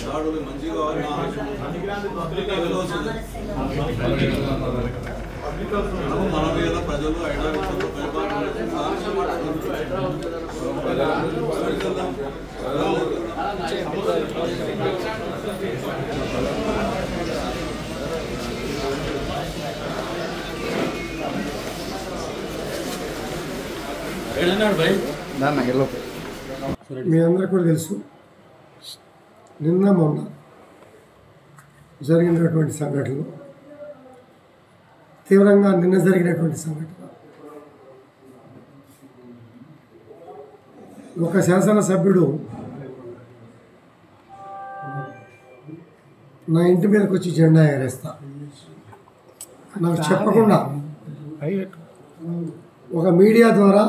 దాడులు మంచిగా మన మీద ప్రజలు మీ అందరికీ కూడా తెలుసు నిన్న మొన్న జరిగినటువంటి సంఘటనలు తీవ్రంగా నిన్న జరిగినటువంటి సంఘటన ఒక శాసనసభ్యుడు నా ఇంటి మీదకి వచ్చి జెండా ఎగరేస్తా నాకు చెప్పకుండా ఒక మీడియా ద్వారా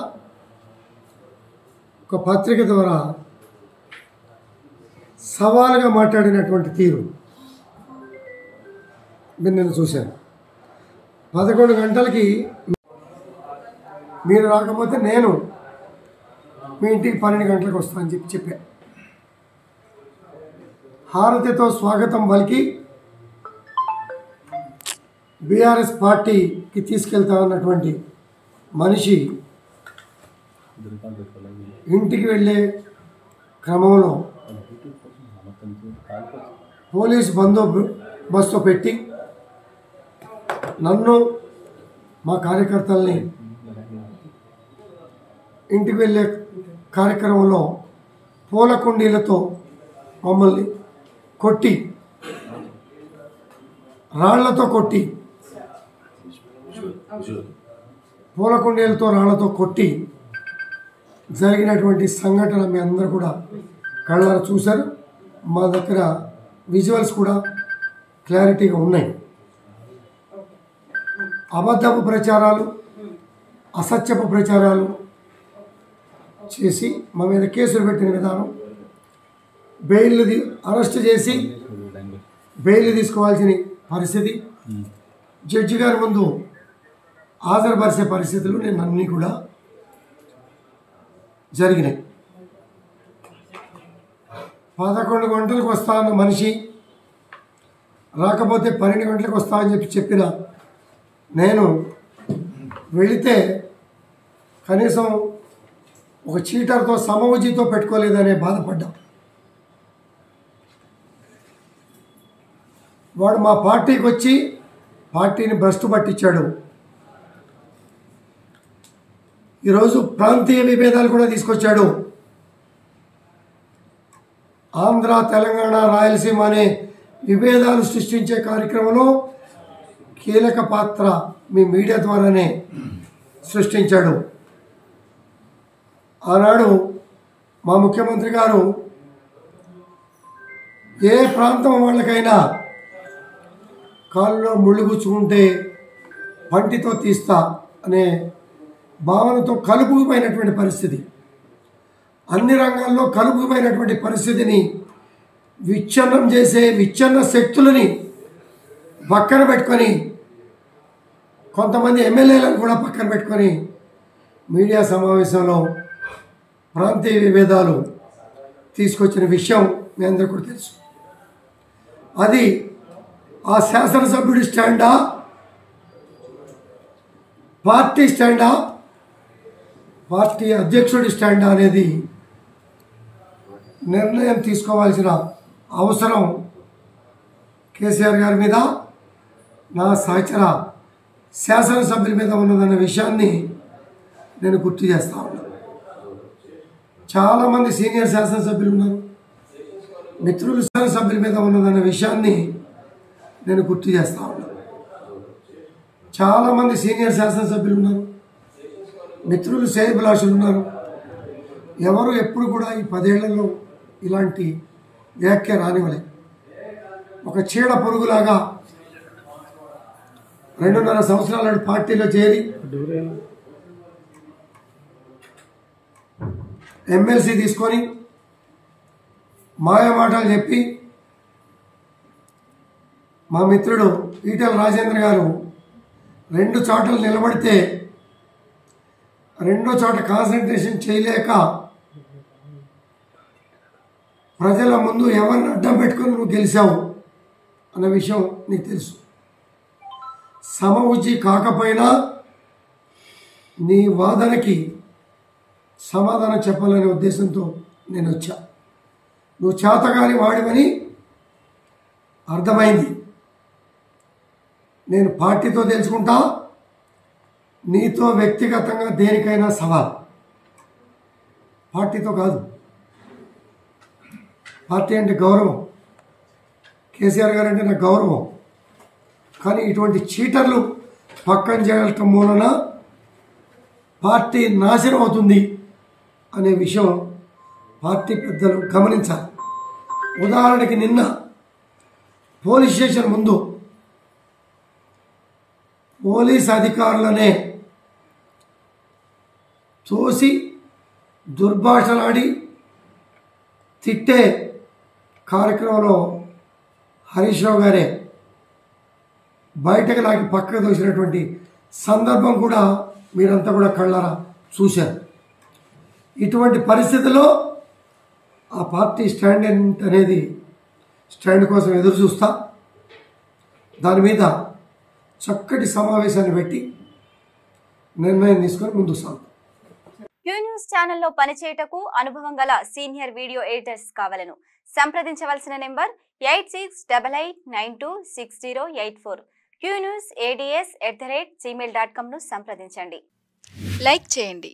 ఒక పత్రిక ద్వారా సవాలుగా మాట్లాడినటువంటి తీరు నేను చూశాను. 11 గంటలకి మీరు రాకపోతే నేను మీ ఇంటికి 12 గంటలకు వస్తానని చెప్పా. హారతితో స్వాగతం పలికి బీఆర్ఎస్ పార్టీకి తీసుకెళ్తామన్నటువంటి మనిషి ఇంటికి వెళ్ళే క్రమంలో పోలీస్ బందోబస్తు పెట్టి నన్ను మా కార్యకర్తల్ని ఇంటికి వెళ్ళే కార్యక్రమంలో పూల కుండీలతో మమ్మల్ని కొట్టి రాళ్లతో కొట్టి పూల కుండీలతో రాళ్లతో కొట్టి జరిగినటువంటి సంఘటన మీ అందరూ కూడా కళ్ళారా చూశారు. మా దగ్గర విజువల్స్ కూడా క్లారిటీగా ఉన్నాయి. అబద్ధపు ప్రచారాలు అసత్యపు ప్రచారాలు చేసి మా మీద కేసులు పెట్టిన విధానం, బెయిల్ అరెస్ట్ చేసి బెయిల్ తీసుకోవాల్సిన పరిస్థితి, జడ్జి గారి ముందు హాజరుపరిచే పరిస్థితులు నేను అన్నీ కూడా జరిగినాయి. 11 గంటలకు వస్తా అన్న మనిషి రాకపోతే 12 గంటలకు వస్తా అని చెప్పిన నేను వెళితే కనీసం ఒక చీటర్తో సమవుజీతో పెట్టుకోలేదనే బాధపడ్డా. వాడు మా పార్టీకి వచ్చి పార్టీని భ్రష్టు పట్టించాడు. ఈరోజు ప్రాంతీయ విభేదాలు కూడా తీసుకొచ్చాడు. ఆంధ్ర, తెలంగాణ, రాయలసీమ అనే విభేదాలు సృష్టించే కార్యక్రమంలో కీలక పాత్ర మీ మీడియా ద్వారానే సృష్టించాడు. ఆనాడు మా ముఖ్యమంత్రి గారు ఏ ప్రాంతం వాళ్ళకైనా కాళ్ళలో ముళ్ళు గుచ్చుకుంటే పంటితో తీస్తా అనే భావనతో కలుపుకుపోయినటువంటి పరిస్థితి, అన్ని రంగాల్లో కలుపుకుపోయినటువంటి పరిస్థితిని విచ్ఛిన్నం చేసే విచ్ఛిన్న శక్తులని పక్కన పెట్టుకొని కొంతమంది ఎమ్మెల్యేలను కూడా పక్కన పెట్టుకొని మీడియా సమావేశంలో ప్రాంతీయ విభేదాలు తీసుకొచ్చిన విషయం మీ అందరికీ కూడా తెలుసు. అది ఆ శాసనసభ్యుడి స్టాండా, పార్టీ స్టాండా, పార్టీ అధ్యక్షుడి స్టాండా అనేది నిర్ణయం తీసుకోవాల్సిన అవసరం కేసీఆర్ గారి మీద, నా సహచర శాసనసభ్యుల మీద ఉన్నదన్న విషయాన్ని నేను గుర్తు చేస్తా ఉన్నాను. చాలామంది సీనియర్ శాసనసభ్యులు ఉన్నారు, మిత్రులు శాసనసభ్యుల మీద ఉన్నదన్న విషయాన్ని నేను గుర్తు చేస్తా ఉన్నాను. చాలామంది సీనియర్ శాసనసభ్యులు ఉన్నారు, మిత్రులు శ్రేయభిలాషులు ఉన్నారు. ఎవరు ఎప్పుడు కూడా ఈ 10 ఏళ్లలో ఇలాంటి వ్యాఖ్య రానివ్వలేదు. ఒక చీడ పొరుగులాగా 2.5 సంవత్సరాల పార్టీలో చేరి ఎమ్మెల్సీ తీసుకొని మాయమాటలు చెప్పి మా మిత్రుడు ఈటెల రాజేంద్ర గారు 2 చోట్ల నిలబడితే 2వ చోట కాన్సన్ట్రేషన్ చేయలేక ప్రజల ముందు ఎవరిని అడ్డం పెట్టుకొని నువ్వు గెలిచావు అన్న విషయం నీకు తెలుసు. సమఉజ్జి కాకపోయినా నీ వాదనకి సమాధానం చెప్పాలనే ఉద్దేశంతో నేను వచ్చా. నువ్వు చేతగాని వాడివని అర్థమైంది. నేను పార్టీతో తెలుసుకుంటా, నీతో వ్యక్తిగతంగా దేనికైనా సవాల్. పార్టీతో కాదు. పార్టీ అంటే గౌరవం, కేసీఆర్ గారు అంటే నాకు గౌరవం. కానీ ఇటువంటి చీటర్లు పక్కన చేయటం మూలన పార్టీ నాశనం అవుతుంది అనే విషయం పార్టీ పెద్దలు గమనించాలి. ఉదాహరణకి నిన్న పోలీస్ స్టేషన్ ముందు పోలీస్ అధికారులనే తోసి దుర్భాషలాడి తిట్టే కార్యక్రమంలో హరీష్ రావు గారే బయటకు లాగి పక్కకు దోసినటువంటి సందర్భం కూడా మీరంతా కూడా కళ్ళారా చూశారు. ఇటువంటి పరిస్థితుల్లో ఆ పార్టీ స్టాండ్ అనేది స్టాండ్ కోసం ఎదురు చూస్తా. దాని మీద చక్కటి సమావేశాన్ని పెట్టి నిర్ణయం తీసుకొని ముందుకు సాగుతాం. క్యూ న్యూస్ ఛానల్లో పనిచేయటకు అనుభవం గల సీనియర్ వీడియో ఎడిటర్స్ కావాలను సంప్రదించవలసిన నెంబర్ 8688926084. qnewsads@gmail.com ను సంప్రదించండి. లైక్ చేయండి.